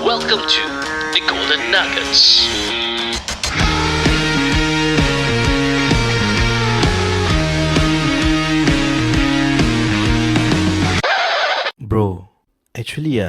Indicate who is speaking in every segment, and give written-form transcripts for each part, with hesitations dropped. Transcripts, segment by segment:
Speaker 1: Welcome to the Golden Nuggets.
Speaker 2: Bro, actually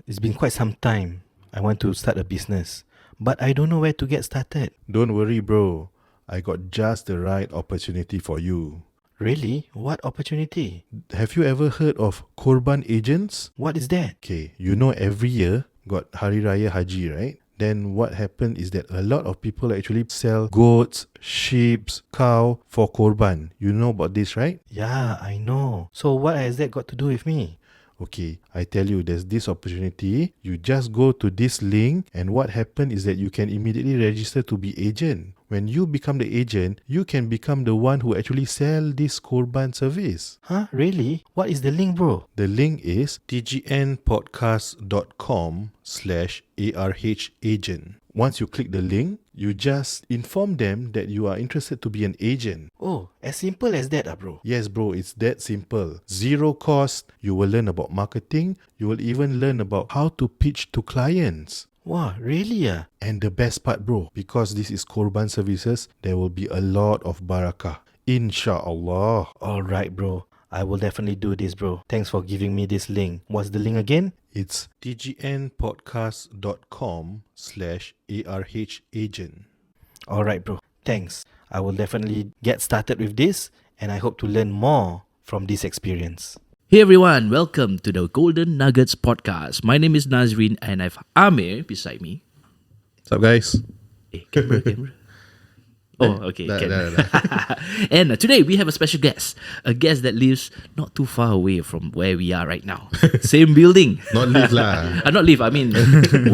Speaker 2: it's been quite some time. I want to start a business, but I don't know where to get started.
Speaker 3: Don't worry, bro. I got just the right opportunity for you.
Speaker 2: Really? What opportunity?
Speaker 3: Have you ever heard of Corban agents?
Speaker 2: What is that?
Speaker 3: Okay, you know every year got Hari Raya Haji, right? Then what happened is that a lot of people actually sell goats, sheep, cow for Corban. You know about this, right?
Speaker 2: Yeah, I know. So what has that got to do with me?
Speaker 3: Okay, I tell you, there's this opportunity. You just go to this link, and what happened is that you can immediately register to be agent. When you become the agent, you can become the one who actually sell this Corban service.
Speaker 2: Huh? Really? What is the link, bro?
Speaker 3: The link is tgnpodcast.com/ARH agent. Once you click the link, you just inform them that you are interested to be an agent.
Speaker 2: Oh, as simple as that, bro.
Speaker 3: Yes, bro, it's that simple. Zero cost. You will learn about marketing. You will even learn about how to pitch to clients.
Speaker 2: Wow, really?
Speaker 3: And the best part, bro, because this is Corban services, there will be a lot of barakah. Insha'Allah.
Speaker 2: Alright, bro. I will definitely do this, bro. Thanks for giving me this link. What's the link again?
Speaker 3: It's tgnpodcast.com/ARH agent.
Speaker 2: Alright, bro. Thanks. I will definitely get started with this, and I hope to learn more from this experience.
Speaker 4: Hey everyone, welcome to the Golden Nuggets podcast. My name is Nazrin and I have Amir beside me.
Speaker 3: What's up, guys?
Speaker 4: Hey, camera. Oh, okay.
Speaker 3: Dah.
Speaker 4: And today we have a special guest. A guest that lives not too far away from where we are right now. Same building.
Speaker 3: Not live lah.
Speaker 4: Not live, I mean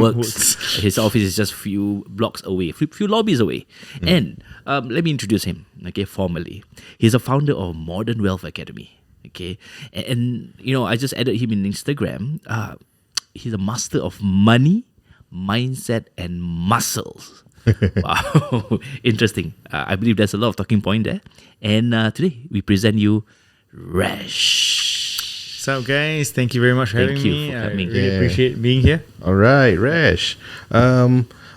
Speaker 4: works. His office is just few blocks away, few lobbies away. And let me introduce him, okay, formally. He's a founder of Modern Wealth Academy. Okay, and you know, I just added him in Instagram. He's a master of money, mindset, and muscles. Wow, interesting. I believe there's a lot of talking point there. And today we present you Rash.
Speaker 5: What's up, guys? Thank you very much for having
Speaker 4: Thank you
Speaker 5: me.
Speaker 4: for
Speaker 5: I
Speaker 4: coming.
Speaker 5: really appreciate being here.
Speaker 3: All right, Resh.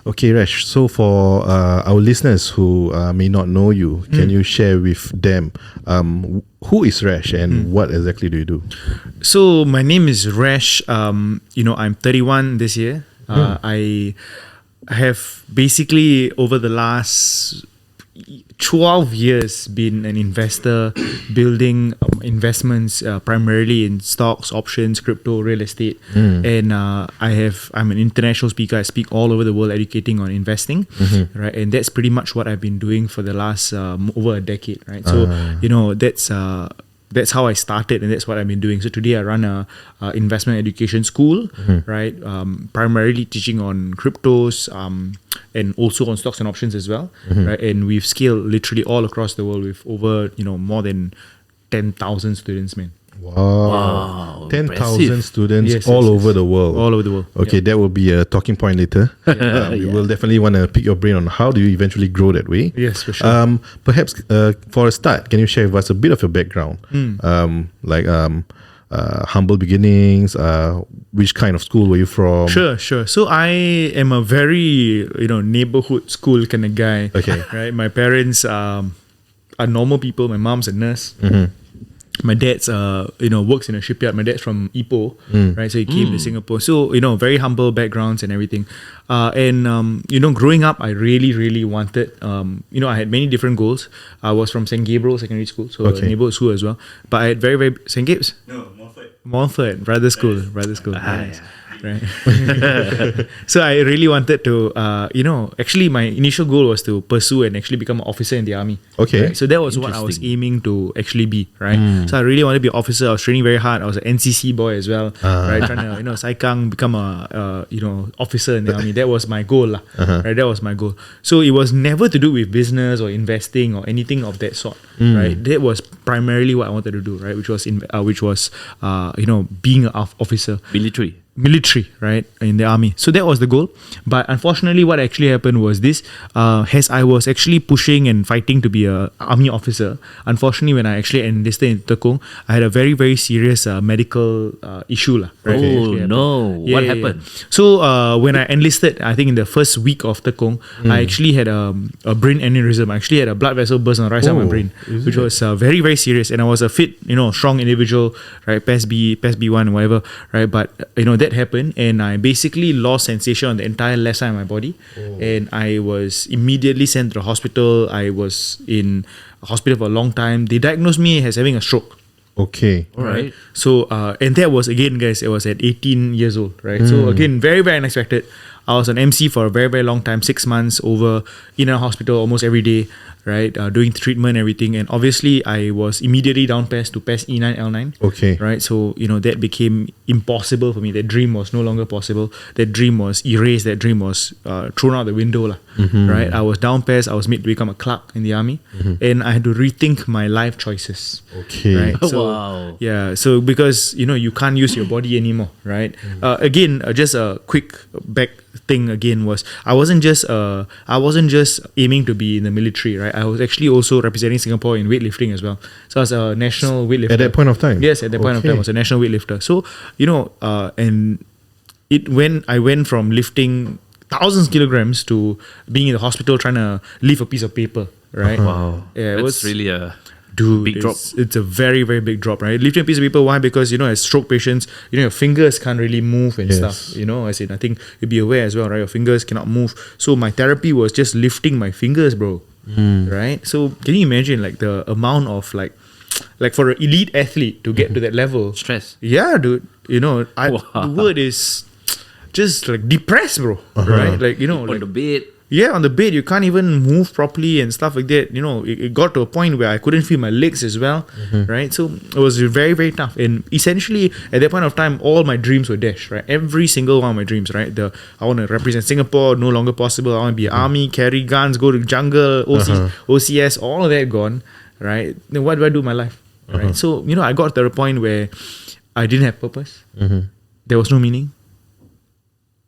Speaker 3: Okay, Resh. So for our listeners who may not know you, can you share with them who is Resh and what exactly do you do?
Speaker 5: So my name is Resh. I'm 31 this year. I have basically over the last 12 ye's been an investor, building investments primarily in stocks, options, crypto, real estate. And I'm an international speaker. I speak all over the world educating on investing, right? And that's pretty much what I've been doing for the last over a decade, right? So that's how I started, and that's what I've been doing. So today I run a investment education school, right? Primarily teaching on cryptos, and also on stocks and options as well, right? And we've scaled literally all across the world with over more than 10,000 students, man.
Speaker 3: Wow. 10,000
Speaker 4: impressive.
Speaker 3: students all over the world.
Speaker 5: All over the world.
Speaker 3: Okay, that will be a talking point later. We will definitely want to pick your brain on how do you eventually grow that way.
Speaker 5: Yes, for sure.
Speaker 3: Perhaps for a start, can you share with us a bit of your background? Humble beginnings, which kind of school were you from?
Speaker 5: Sure. So I am a very, neighborhood school kind of guy.
Speaker 3: Okay.
Speaker 5: Right? My parents are normal people. My mom's a nurse. My dad's works in a shipyard. My dad's from Ipoh, right? So he came to Singapore. So very humble backgrounds and everything. Growing up, I really wanted. I had many different goals. I was from St. Gabriel Secondary School, so a neighborhood school as well. But I had very St. Gabe's.
Speaker 6: No,
Speaker 5: Montfort, brother school. Nice. Right. So I really wanted to, actually my initial goal was to pursue and actually become an officer in the army.
Speaker 3: Okay.
Speaker 5: Right? So that was what I was aiming to actually be, right? So I really wanted to be an officer. I was training very hard. I was an NCC boy as well, right? Trying to, saikang, become a, officer in the army. That was my goal, right? That was my goal. So it was never to do with business or investing or anything of that sort, right? That was primarily what I wanted to do, right? Which was, being an officer.
Speaker 4: Military.
Speaker 5: military, right, in the army. So that was the goal. But unfortunately, what actually happened was this: as I was actually pushing and fighting to be a army officer, unfortunately, when I actually enlisted in Tekong, I had a very, very serious medical issue, lah. Right?
Speaker 4: Oh no! What happened?
Speaker 5: So when I enlisted, I think in the first week of Tekong, I actually had a brain aneurysm. I actually had a blood vessel burst on the right side of my brain, which was very, very serious. And I was a fit, strong individual, right? PES B1 and whatever, right? But that happened, and I basically lost sensation on the entire left side of my body, and I was immediately sent to the hospital. I was in a hospital for a long time. They diagnosed me as having a stroke.
Speaker 3: Okay.
Speaker 4: All right.
Speaker 5: So, and that was, again, guys, it was at 18 years old, right? So, again, very, very unexpected. I was an MC for a very, very long time, 6 months over in a hospital almost every day, right? Doing treatment and everything. And obviously, I was immediately down PES to PES E9, L9.
Speaker 3: Okay.
Speaker 5: Right? So, that became impossible for me. That dream was no longer possible. That dream was erased. That dream was thrown out the window, right? I was down PES. I was made to become a clerk in the army. And I had to rethink my life choices.
Speaker 3: Okay.
Speaker 5: Right? So,
Speaker 4: Wow.
Speaker 5: Yeah. So, because, you can't use your body anymore, right? Again, just a quick back thing again was I wasn't just aiming to be in the military, right? I was actually also representing Singapore in weightlifting as well. So I was a national weightlifter
Speaker 3: At that point of time?
Speaker 5: Yes, at that point of time, I was a national weightlifter. So and I went from lifting thousands of kilograms to being in the hospital trying to lift a piece of paper, right?
Speaker 4: Wow.
Speaker 5: Yeah, it
Speaker 4: That's
Speaker 5: was
Speaker 4: really a
Speaker 5: Dude,
Speaker 4: big drop.
Speaker 5: It's a very, very big drop, right? Lifting a piece of paper, why? Because, as stroke patients, your fingers can't really move and
Speaker 3: Yes.
Speaker 5: stuff, I think you'll be aware as well, right? Your fingers cannot move. So my therapy was just lifting my fingers, bro. Right? So can you imagine, like, the amount of, like for an elite athlete to get to that level?
Speaker 4: Stress.
Speaker 5: Yeah, dude.
Speaker 4: Wow.
Speaker 5: The word is just, like, depressed, bro. Right? Like,
Speaker 4: On
Speaker 5: like,
Speaker 4: the bed.
Speaker 5: yeah, on the bed, you can't even move properly and stuff like that. It got to a point where I couldn't feel my legs as well, right? So it was very, very tough. And essentially, at that point of time, all my dreams were dashed, right? Every single one of my dreams, right? I want to represent Singapore, no longer possible. I want to be army, carry guns, go to jungle, OCS, all of that gone, right? Then what do I do with my life, right? So, I got to the point where I didn't have purpose. There was no meaning.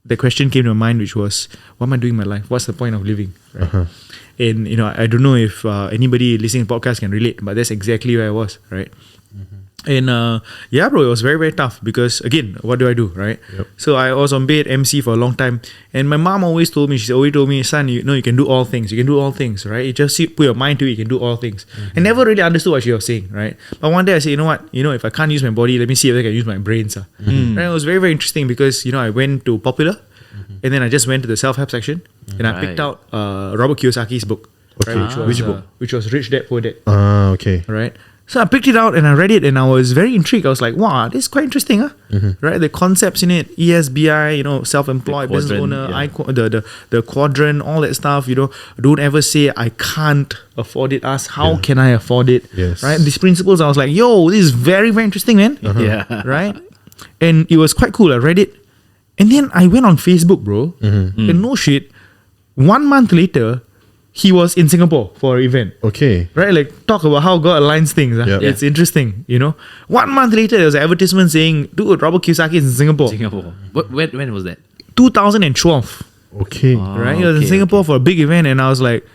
Speaker 5: The question came to my mind, which was, what am I doing in my life? What's the point of living? Right? And, I don't know if anybody listening to the podcast can relate, but that's exactly where I was, right? And yeah, bro, it was very, very tough because, again, what do I do, right?
Speaker 3: Yep.
Speaker 5: So I was on bed MC for a long time, and my mom always told me, son, you can do all things. You can do all things, right? You just put your mind to it, you can do all things. I never really understood what she was saying, right? But one day I said, you know what? If I can't use my body, let me see if I can use my brains. Right? It was very, very interesting because, I went to Popular, and then I just went to the self-help section, and I picked out Robert Kiyosaki's book.
Speaker 3: Okay.
Speaker 5: Right,
Speaker 3: Which book?
Speaker 5: Which was Rich Dad Poor Dad.
Speaker 3: Okay.
Speaker 5: Right. So I picked it out and I read it and I was very intrigued. I was like, wow, this is quite interesting, right? The concepts in it, ESBI, self-employed,
Speaker 4: The
Speaker 5: business
Speaker 4: quadrant,
Speaker 5: owner, the quadrant, all that stuff, don't ever say I can't afford it. Ask how can I afford it?
Speaker 3: Yes.
Speaker 5: Right? These principles, I was like, yo, this is very, very interesting, man.
Speaker 4: Yeah.
Speaker 5: Right? And it was quite cool. I read it. And then I went on Facebook, bro. And no shit, 1 month later, he was in Singapore for an event.
Speaker 3: Okay.
Speaker 5: Right? Like, talk about how God aligns things.
Speaker 3: Yep.
Speaker 5: It's interesting, 1 month later, there was an advertisement saying, dude, Robert Kiyosaki is in Singapore.
Speaker 4: When was that?
Speaker 5: 2012.
Speaker 3: Okay.
Speaker 5: Right? He was in Singapore for a big event, and I was like,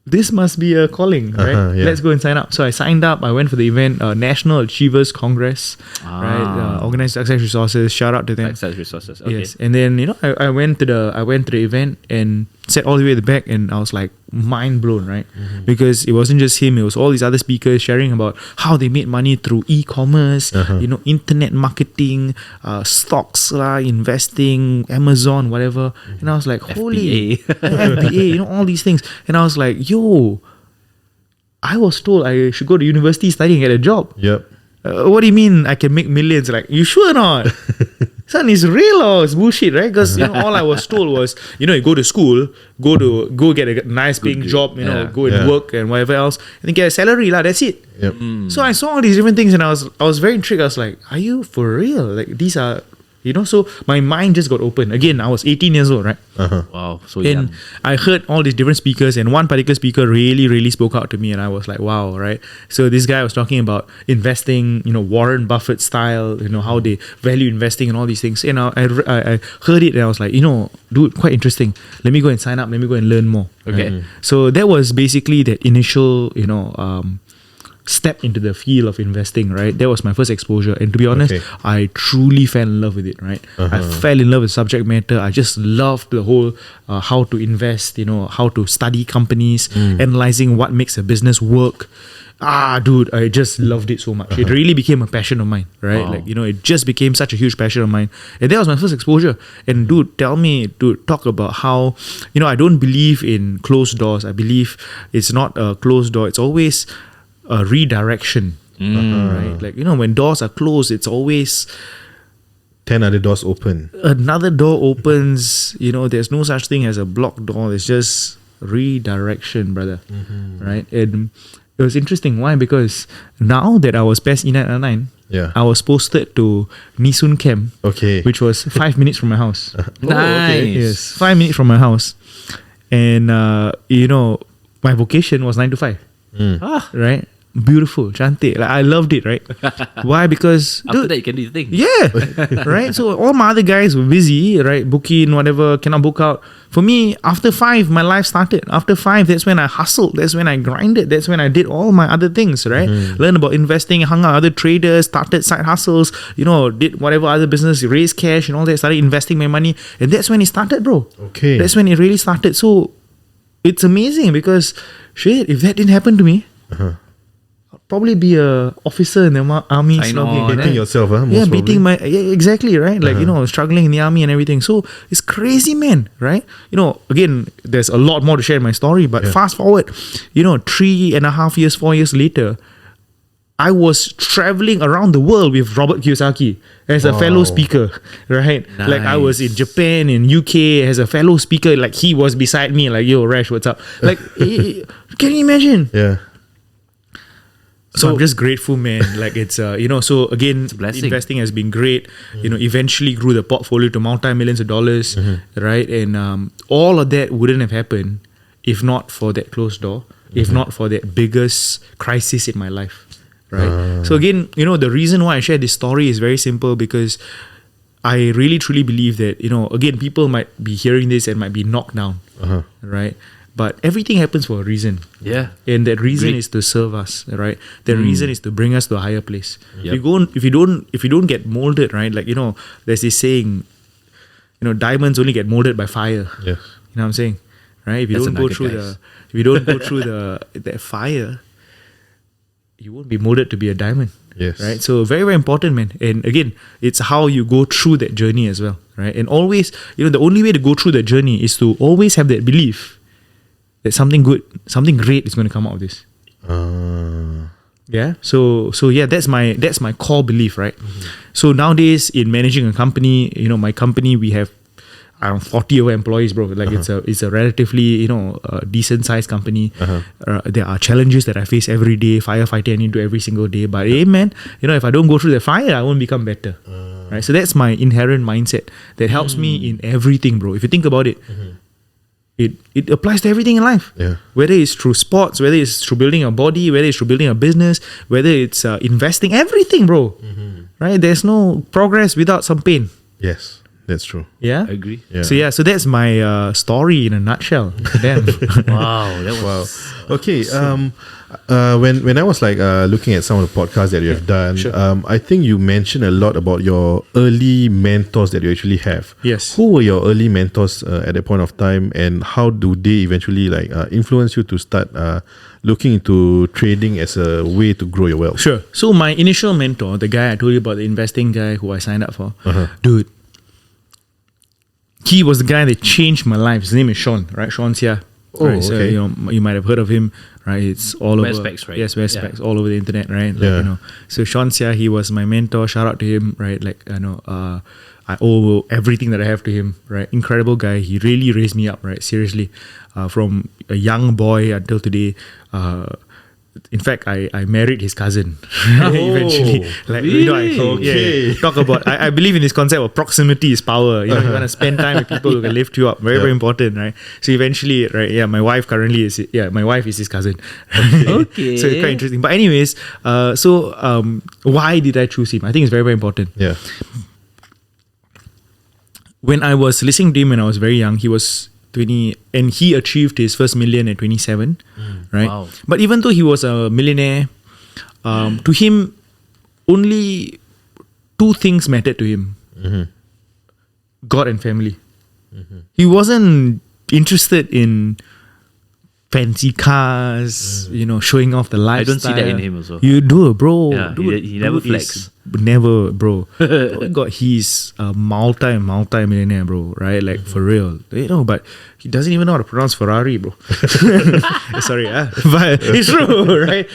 Speaker 5: this must be a calling, right?
Speaker 3: Yeah.
Speaker 5: Let's go and sign up. So I signed up. I went for the event, National Achievers Congress, right? Organized Success Resources. Shout out to them.
Speaker 4: Access resources. Okay.
Speaker 5: Yes, and then I went to the event and sat all the way at the back, and I was like mind blown, right? Because it wasn't just him; it was all these other speakers sharing about how they made money through e-commerce, internet marketing, stocks, investing, Amazon, whatever. And I was like, holy FBA, all these things. And I was like, yo, I was told I should go to university, study, and get a job.
Speaker 3: Yep.
Speaker 5: What do you mean I can make millions? Like, you sure or not? Son, it's real or it's bullshit, right? Because all I was told was, you go to school, go get a nice paying job, go and work and whatever else, and then get a salary, that's it.
Speaker 3: Yep.
Speaker 5: So I saw all these different things, and I was very intrigued. I was like, are you for real? Like, these are So my mind just got open. Again, I was 18 years old, right?
Speaker 4: Wow, so
Speaker 5: And
Speaker 4: young.
Speaker 5: I heard all these different speakers, and one particular speaker really, really spoke out to me, and I was like, wow, right? So this guy was talking about investing, Warren Buffett style, how they value investing and all these things. I heard it, and I was like, dude, quite interesting. Let me go and sign up. Let me go and learn more.
Speaker 4: Okay.
Speaker 5: So that was basically that initial, step into the field of investing, right? That was my first exposure, and to be honest, I truly fell in love with it, right? I fell in love with subject matter. I just loved the whole how to invest, how to study companies, analyzing what makes a business work. Dude, I just loved it so much. It really became a passion of mine, right?
Speaker 4: Wow.
Speaker 5: It just became such a huge passion of mine, and that was my first exposure. And dude, talk about how, I don't believe in closed doors. I believe it's not a closed door. It's always a redirection, right? When doors are closed, it's always
Speaker 3: 10 other doors open.
Speaker 5: another door opens. There's no such thing as a blocked door. It's just redirection, brother, right? And it was interesting. Why? Because now that I was past E999,
Speaker 3: Yeah.
Speaker 5: I was posted to Nisun Camp,
Speaker 3: Okay.
Speaker 5: which was 5 minutes from my house.
Speaker 4: Nice.
Speaker 5: Yes, 5 minutes from my house. And, my vocation was 9 to 5. Right? Beautiful, cantik. I loved it, right? Why? Because
Speaker 4: After
Speaker 5: dude,
Speaker 4: that, you can do the thing.
Speaker 5: yeah, right. So all my other guys were busy, right? Booking whatever, cannot book out. For me, after 5, my life started. After 5, that's when I hustled. That's when I grinded. That's when I did all my other things, right? Learned about investing, hung out with other traders, started side hustles. Did whatever other business, raised cash and all that. Started investing my money, and that's when it started, bro.
Speaker 3: Okay.
Speaker 5: That's when it really started. So it's amazing because shit, if that didn't happen to me. Probably be a officer in the army,
Speaker 4: I know,
Speaker 5: slogging,
Speaker 3: Beating yourself, most
Speaker 5: yeah,
Speaker 3: probably.
Speaker 5: beating exactly, right? Struggling in the army and everything. So it's crazy, man, right? Again, there's a lot more to share in my story, but fast forward, 3.5 years, 4 years later, I was traveling around the world with Robert Kiyosaki as a fellow speaker, right? Like I was in Japan, in UK as a fellow speaker. Like he was beside me, like, yo, Rash, what's up? Like, can you imagine?
Speaker 3: Yeah.
Speaker 5: So I'm just grateful, man. Like it's so again,
Speaker 4: a blessing.
Speaker 5: investing has been great. Eventually grew the portfolio to multi-millions of dollars, right? And all of that wouldn't have happened if not for that closed door, if not for that biggest crisis in my life, right? So again, the reason why I share this story is very simple because I really truly believe that again, people might be hearing this and might be knocked down, right? But everything happens for a reason.
Speaker 4: Yeah.
Speaker 5: And that reason is to serve us, right? That reason is to bring us to a higher place.
Speaker 4: Yep.
Speaker 5: If you don't get molded, right? Like, there's this saying, diamonds only get molded by fire.
Speaker 3: Yeah.
Speaker 5: You know what I'm saying? Right? If you
Speaker 4: That's
Speaker 5: don't
Speaker 4: a
Speaker 5: go
Speaker 4: nugget,
Speaker 5: through
Speaker 4: guys.
Speaker 5: if you don't go through that fire, you won't be molded to be a diamond.
Speaker 3: Yes.
Speaker 5: Right? So very, very important, man. And again, it's how you go through that journey as well. Right? And always, the only way to go through that journey is to always have that belief that something good, something great is going to come out of this. Yeah. So yeah, that's my core belief, right? So nowadays in managing a company, my company, we have around 40 over employees, bro. Like it's a relatively decent sized company. There are challenges that I face every day, firefighting I need to do every single day. But hey, man, if I don't go through the fire, I won't become better. Right. So that's my inherent mindset that helps me in everything, bro. If you think about it. It applies to everything in life.
Speaker 3: Yeah.
Speaker 5: Whether it's through sports, whether it's through building a body, whether it's through building a business, whether it's investing, everything, bro. Right? There's no progress without some pain.
Speaker 3: Yes, that's true.
Speaker 5: Yeah.
Speaker 4: I agree.
Speaker 3: Yeah.
Speaker 5: So that's my story in a nutshell. Damn.
Speaker 4: Wow, that was
Speaker 3: Okay. When I was looking at some of the podcasts that you have done, I think you mentioned a lot about your early mentors that you actually have.
Speaker 5: Yes.
Speaker 3: Who were your early mentors at that point of time, and how do they eventually influence you to start looking into trading as a way to grow your wealth?
Speaker 5: Sure. So my initial mentor, the guy I told you about, the investing guy who I signed up for, dude, he was the guy that changed my life. His name is Sean, right? Sean Sia.
Speaker 3: Oh,
Speaker 5: right? So,
Speaker 3: okay.
Speaker 5: you might have heard of him, right? It's all
Speaker 4: Wear
Speaker 5: over.
Speaker 4: specs, right?
Speaker 5: Yes, wear
Speaker 4: Yeah.
Speaker 5: specs all over the internet, right?
Speaker 3: Yeah.
Speaker 5: So Sean Sia, he was my mentor. Shout out to him, right? I owe everything that I have to him, right? Incredible guy. He really raised me up, right? Seriously, from a young boy until today. in fact, I married his cousin eventually. Like, talk about. I believe in this concept of proximity is power. You want to spend time with people who can lift you up. Very important, right? So eventually, right? Yeah, my wife is his cousin.
Speaker 4: Okay.
Speaker 5: So it's quite interesting. But anyways, why did I choose him? I think it's very, very important.
Speaker 3: Yeah.
Speaker 5: When I was listening to him when I was very young, he was 20, and he achieved his first million at 27, right?
Speaker 4: Wow.
Speaker 5: But even though he was a millionaire, to him, only two things mattered to him: God and family. He wasn't interested in fancy cars, showing off the lifestyle.
Speaker 4: I don't see that in him also.
Speaker 5: You do, bro.
Speaker 4: Yeah, he never flex.
Speaker 5: Never, bro. Oh God, he's a multi-millionaire, bro. Right? Like for real. But he doesn't even know how to pronounce Ferrari, bro. Sorry, but it's true, right?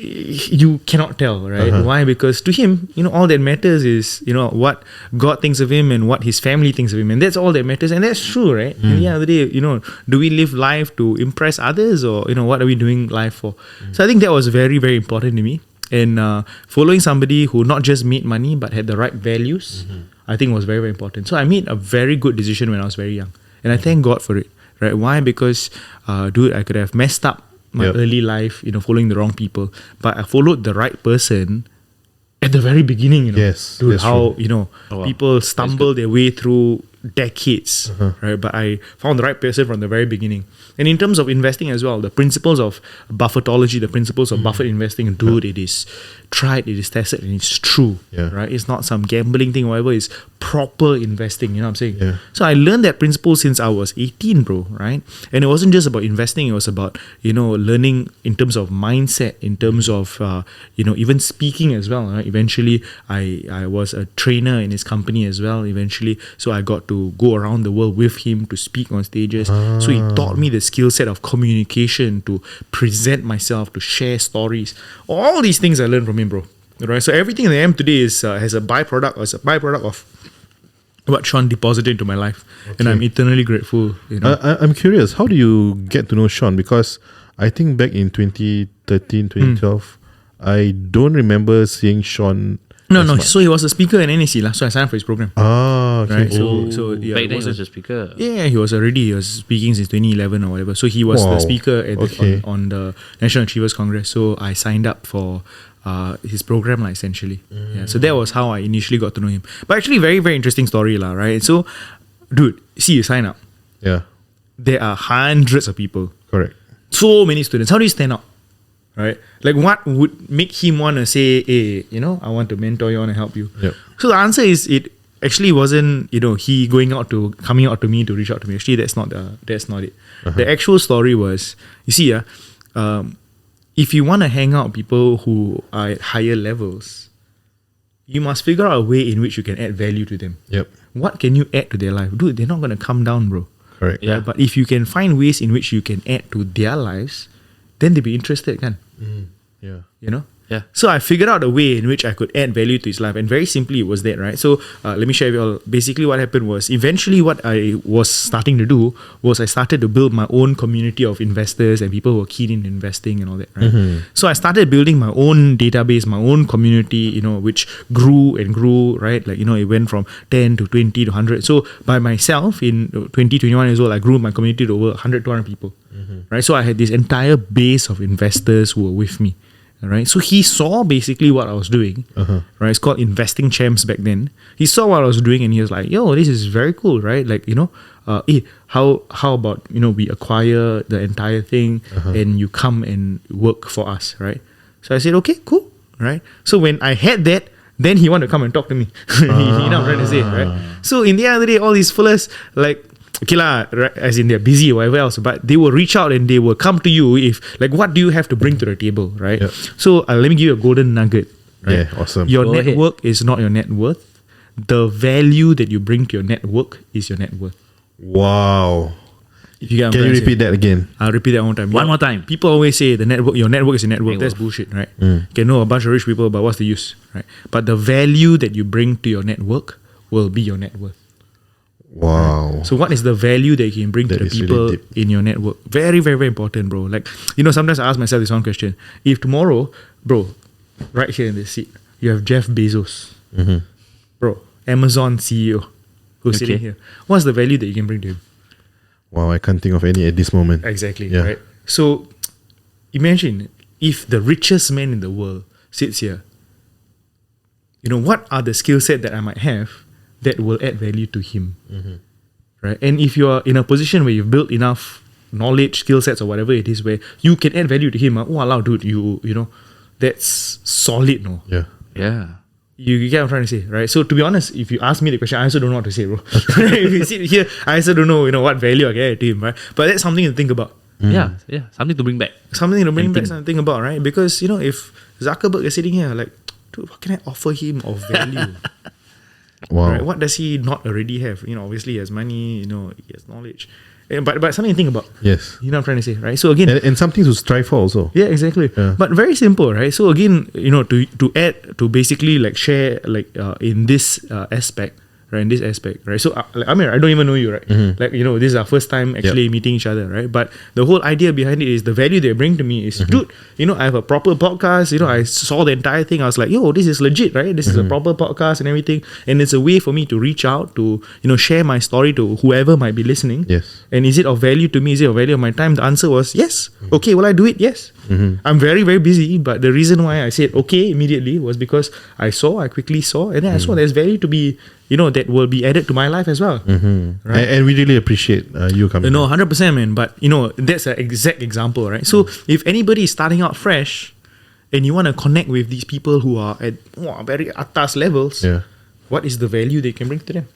Speaker 5: You cannot tell, right? Why? Because to him, all that matters is, what God thinks of him and what his family thinks of him, and that's all that matters, and that's true, right? At the end of the day, do we live life to impress others, or what are we doing life for? So I think that was very, very important to me, and following somebody who not just made money but had the right values, I think was very, very important. So I made a very good decision when I was very young, and I thank God for it, right? Why? Because, I could have messed up my early life, following the wrong people, but I followed the right person at the very beginning.
Speaker 3: Yes,
Speaker 5: dude,
Speaker 3: that's
Speaker 5: how
Speaker 3: true.
Speaker 5: people stumble their way through decades, right? But I found the right person from the very beginning. And in terms of investing as well, the principles of Buffettology, the principles of Buffett investing, dude, it is tried, it is tested, and it's true, right? It's not some gambling thing or whatever. It's proper investing, you know what I'm saying?
Speaker 3: Yeah.
Speaker 5: So I learned that principle since I was 18, bro, right? And it wasn't just about investing, it was about, learning in terms of mindset, in terms of, even speaking as well, right? Eventually, I was a trainer in his company as well, eventually. So I got to go around the world with him to speak on stages. So he taught me the skill set of communication, to present myself, to share stories. All these things I learned from him, bro. Right? So everything that I am today is has a byproduct of what Sean deposited into my life, and I'm eternally grateful.
Speaker 3: I'm curious, how do you get to know Sean? Because I think back in 2013, 2012, I don't remember seeing Sean.
Speaker 5: No. So he was a speaker in NAC lah. So I signed up for his program.
Speaker 3: Okay.
Speaker 5: Right. So yeah,
Speaker 4: Back then he was a speaker.
Speaker 5: Yeah, he was speaking since 2011 or whatever. So he was the speaker at on the National Achievers Congress. So I signed up for his program lah, essentially. Yeah. So that was how I initially got to know him. But actually, very, very interesting story lah, right? So, dude, see, you sign up.
Speaker 3: Yeah.
Speaker 5: There are hundreds of people.
Speaker 3: Correct.
Speaker 5: So many students. How do you stand out? Right? Like, what would make him want to say, hey, I want to mentor you, I want to help you?
Speaker 3: Yep.
Speaker 5: So the answer is, it actually wasn't, he coming out to me to reach out to me. Actually, that's not it. The actual story was, you see, if you want to hang out with people who are at higher levels, you must figure out a way in which you can add value to them.
Speaker 3: Yep.
Speaker 5: What can you add to their life? Dude, they're not going to come down, bro.
Speaker 3: Correct.
Speaker 5: Yeah. But if you can find ways in which you can add to their lives, then they'll be interested, kan?
Speaker 3: Yeah.
Speaker 4: Yeah.
Speaker 5: So I figured out a way in which I could add value to his life, and very simply it was that, right? So let me share with you all. Basically what happened was, eventually what I was starting to do was I started to build my own community of investors and people who were keen in investing and all that, right? So I started building my own database, my own community, which grew and grew, right? Like, it went from 10 to 20 to 100. So by myself in 21 years old, I grew my community to over 100, 200 people, right? So I had this entire base of investors who were with me. Right, so he saw basically what I was doing. Right, it's called Investing Champs back then. He saw what I was doing and he was like, "Yo, this is very cool, right? Like, how about we acquire the entire thing and you come and work for us, right?" So I said, "Okay, cool, right?" So when I had that, then he wanted to come and talk to me. You know what I'm trying to say, right? So in the end of the day, all these fellas, like, okay lah, as in they're busy or whatever else, but they will reach out and they will come to you if, like, what do you have to bring to the table, right?
Speaker 3: Yep.
Speaker 5: So let me give you a golden nugget, right?
Speaker 3: Yeah, awesome.
Speaker 5: Your
Speaker 4: Go ahead.
Speaker 5: network is not your net worth. The value that you bring to your network is your net worth.
Speaker 3: Wow.
Speaker 5: If you get what I'm
Speaker 3: Can you
Speaker 5: trying to say.
Speaker 3: repeat that again?
Speaker 5: I'll repeat that one time.
Speaker 4: One more time.
Speaker 5: People always say your network is your network.
Speaker 4: Net
Speaker 5: That's
Speaker 4: worth.
Speaker 5: bullshit, right? You can know a bunch of rich people, but what's the use, right? But the value that you bring to your network will be your net worth.
Speaker 3: Wow.
Speaker 5: So what is the value that you can bring
Speaker 3: That
Speaker 5: to the
Speaker 3: is really
Speaker 5: people
Speaker 3: deep.
Speaker 5: in your network? Very, very, very important, bro. Like, sometimes I ask myself this one question. If tomorrow, bro, right here in this seat, you have Jeff Bezos, bro, Amazon CEO, who's sitting here. What's the value that you can bring to him?
Speaker 3: Wow, I can't think of any at this moment.
Speaker 5: Exactly,
Speaker 3: Yeah.
Speaker 5: right? So imagine if the richest man in the world sits here. What are the skill set that I might have that will add value to him? Right? And if you are in a position where you've built enough knowledge, skill sets, or whatever it is, where you can add value to him, wow, dude, you know, that's solid, no?
Speaker 3: Yeah.
Speaker 4: Yeah.
Speaker 5: You get what I'm trying to say, right? So to be honest, if you ask me the question, I also don't know what to say, bro. If you sit here, I also don't know, what value I get to him, right? But that's something to think about.
Speaker 4: Yeah. Something to bring back.
Speaker 5: Something to bring
Speaker 4: And
Speaker 5: back,
Speaker 4: think.
Speaker 5: something to think about, right? Because, if Zuckerberg is sitting here, like, dude, what can I offer him of value?
Speaker 3: Wow.
Speaker 5: Right? What does he not already have? Obviously he has money, he has knowledge. But something to think about.
Speaker 3: Yes.
Speaker 5: You know what I'm trying to say, right? So again,
Speaker 3: And something to strive for also.
Speaker 5: yeah, exactly.
Speaker 3: Yeah.
Speaker 5: But very simple, right? So again, to add, to basically like share, like in this aspect, right? In this aspect, right? So I mean, I don't even know you, right? Like this is our first time actually meeting each other, right? But the whole idea behind it is the value they bring to me is, dude, I have a proper podcast. I saw the entire thing. I was like, yo, this is legit, right? This is a proper podcast and everything, and it's a way for me to reach out to share my story to whoever might be listening.
Speaker 3: Yes.
Speaker 5: And is it of value to me? Is it of value of my time? The answer was yes. Okay, will I do it? Yes. I'm very, very busy, but the reason why I said okay immediately was because I quickly saw, and then I saw there's value to be, that will be added to my life as well. Right?
Speaker 3: And we really appreciate you coming.
Speaker 5: No, 100%, man. But, that's an exact example, right? So if anybody is starting out fresh and you want to connect with these people who are at very atas levels,
Speaker 3: Yeah.
Speaker 5: what is the value they can bring to them?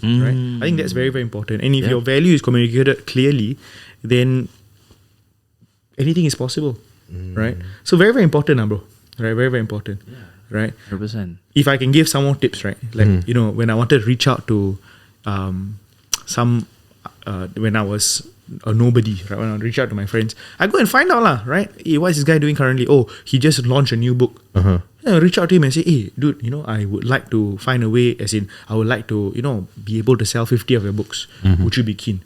Speaker 5: Right? I think that's very, very important. And if your value is communicated clearly, then anything is possible, right? So very, very important, bro. Right? Very, very important, right?
Speaker 4: 100%.
Speaker 5: If I can give some more tips, right? Like, when I wanted to reach out to when I was a nobody, right? When I reach out to my friends, I go and find out lah, right? Hey, what is this guy doing currently? Oh, he just launched a new book. I reach out to him and say, hey, dude, I would like to find a way, as in, I would like to, be able to sell 50 of your books. Would you be keen?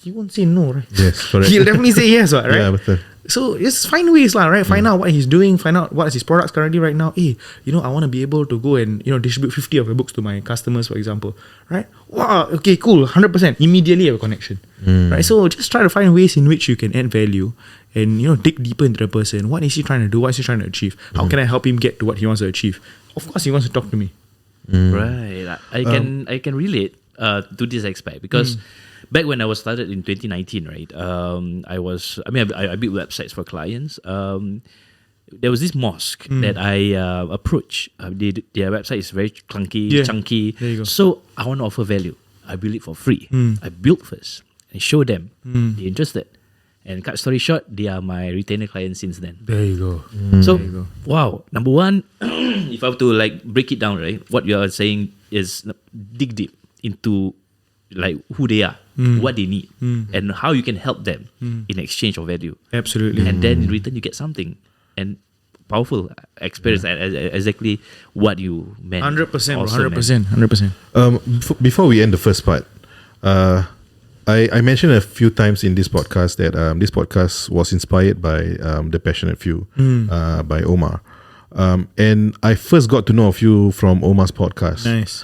Speaker 5: He won't say no, right?
Speaker 3: Yes, correct.
Speaker 5: He'll definitely say yes, right?
Speaker 3: Yeah, betul.
Speaker 5: So just find ways lah, right? Find out what he's doing, find out what is his products currently right now. Hey, I want to be able to go and distribute 50 of your books to my customers, for example. Right? Wow, okay, cool, 100%. Immediately have a connection. Right? So just try to find ways in which you can add value and dig deeper into the person. What is he trying to do? What is he trying to achieve? How can I help him get to what he wants to achieve? Of course he wants to talk to me.
Speaker 4: Right. I can relate to this aspect because back when I was started in 2019, right? I built websites for clients. There was this mosque that I approached. Their website is very clunky, chunky.
Speaker 5: There you go.
Speaker 4: So I want to offer value. I built it for free. I built first and show them they're interested. And cut story short, they are my retainer clients since then.
Speaker 5: There you go.
Speaker 4: So,
Speaker 5: There you go.
Speaker 4: wow. Number one, if I have to like break it down, right? What you are saying is dig deep into like who they are, what they need, and how you can help them in exchange of value.
Speaker 5: Absolutely.
Speaker 4: And then in return, you get something. And powerful experience, exactly what you meant.
Speaker 5: 100%, bro.
Speaker 4: Awesome, man.
Speaker 5: 100%.
Speaker 3: Before we end the first part, I mentioned a few times in this podcast that this podcast was inspired by The Passionate Few by Omar. And I first got to know of you from Omar's podcast.
Speaker 5: Nice.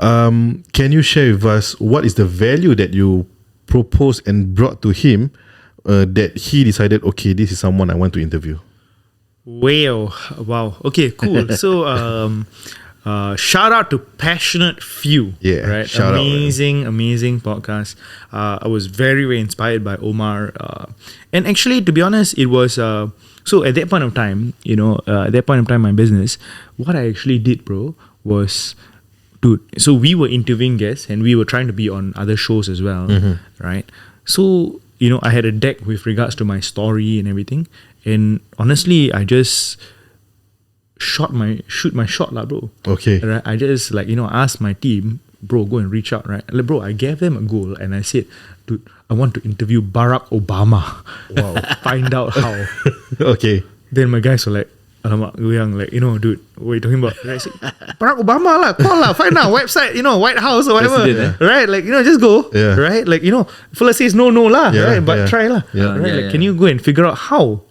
Speaker 3: Can you share with us what is the value that you proposed and brought to him that he decided, okay, this is someone I want to interview?
Speaker 5: Wow. Okay, cool. So, shout out to Passionate Few.
Speaker 3: Yeah,
Speaker 5: right.
Speaker 3: shout out, man.
Speaker 5: Amazing podcast. I was very, very inspired by Omar. And actually, to be honest, it was so at that point of time, at that point of time, my business, what I actually did, bro, was, dude. So we were interviewing guests and we were trying to be on other shows as well, right? So I had a deck with regards to my story and everything. And honestly, I just shoot my shot lah, bro.
Speaker 3: Okay.
Speaker 5: Right? I just asked my team, bro, go and reach out, right? Like, bro, I gave them a goal and I said, dude, I want to interview Barack Obama.
Speaker 3: Wow.
Speaker 5: Find out how.
Speaker 3: Okay.
Speaker 5: Then my guys were like, alamak, Goyang, like, dude, what are you talking about? And I said, Barack Obama lah, call lah, find out website, White House or whatever, right? Like, just go, right? Like, fella says no lah, right? But try lah, right? Like, can you go and figure out how?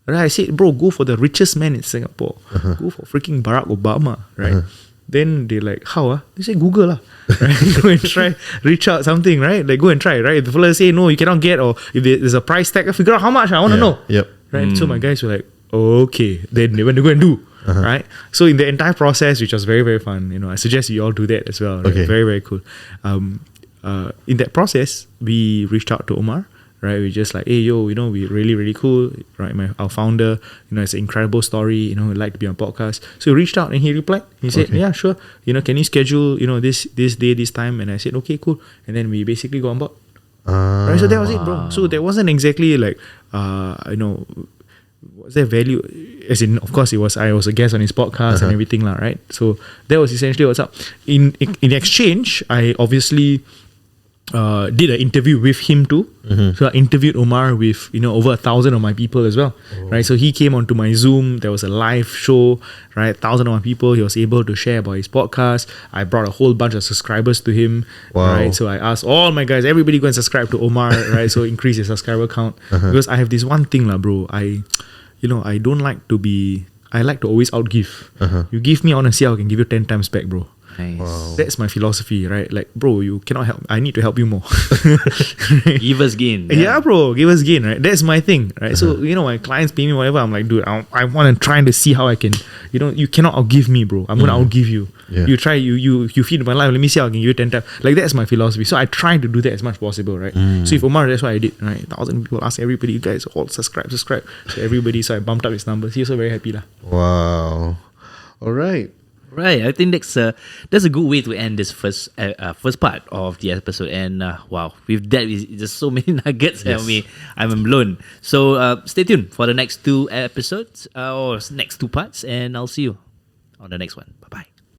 Speaker 5: Right? I said, bro, go for the richest man in Singapore. Go for freaking Barack Obama, right? Then they like, how? They say Google lah. Right? Go and try, reach out something, right? Like, go and try, right? If the fella say no, you cannot get, or if there's a price tag, figure out how much. I want to know.
Speaker 3: Yep.
Speaker 5: Right? So my guys were like, okay. Then they went to go and do. Right? So in the entire process, which was very, very fun, I suggest you all do that as well. Right?
Speaker 3: Okay.
Speaker 5: Very, very cool. In that process, we reached out to Omar. Right, we just like, hey, yo, we really, really cool. Right, our founder, it's an incredible story. He'd like to be on podcast. So we reached out and he replied. He said, yeah, sure. Can you schedule, this day, this time? And I said, okay, cool. And then we basically go on board. Right, so that was it, bro. So there wasn't exactly like, was there value? As in, of course, I was a guest on his podcast and everything, lah. Right. So that was essentially what's up. In exchange, I obviously did an interview with him too. So I interviewed Omar with over 1,000 of my people as well. Right, so he came onto my Zoom. There was a live show, right? 1,000 of my people. He was able to share about his podcast. I brought a whole bunch of subscribers to him.
Speaker 3: Wow.
Speaker 5: Right, so I asked all my guys, everybody go and subscribe to Omar. Right, so increase your subscriber count. Because I have this one thing lah, bro. I don't like to be. I like to always outgive. You give me, I want to see how I can give you 10 times back, bro.
Speaker 4: Nice.
Speaker 3: Wow.
Speaker 5: That's my philosophy, right? Like, bro, you cannot help. I need to help you more.
Speaker 4: Give us gain.
Speaker 5: Yeah, bro, give us gain, right? That's my thing, right? So, my clients pay me whatever. I'm like, dude, I want to try to see how I can, you cannot outgive me, bro. I'm going to outgive you.
Speaker 3: Yeah.
Speaker 5: You try, you feed my life. Let me see how I can give you 10 times. Like, that's my philosophy. So I try to do that as much possible, right? So if Omar, that's what I did, right? 1,000 people ask everybody, you guys all subscribe. So everybody, so I bumped up his numbers. He was so very happy lah.
Speaker 3: Wow. All right.
Speaker 4: Right, I think that's a good way to end this first part of the episode. And wow, with that, just so many nuggets.
Speaker 3: Yes.
Speaker 4: I'm blown. So stay tuned for the next 2 episodes or next 2 parts, and I'll see you on the next one. Bye bye.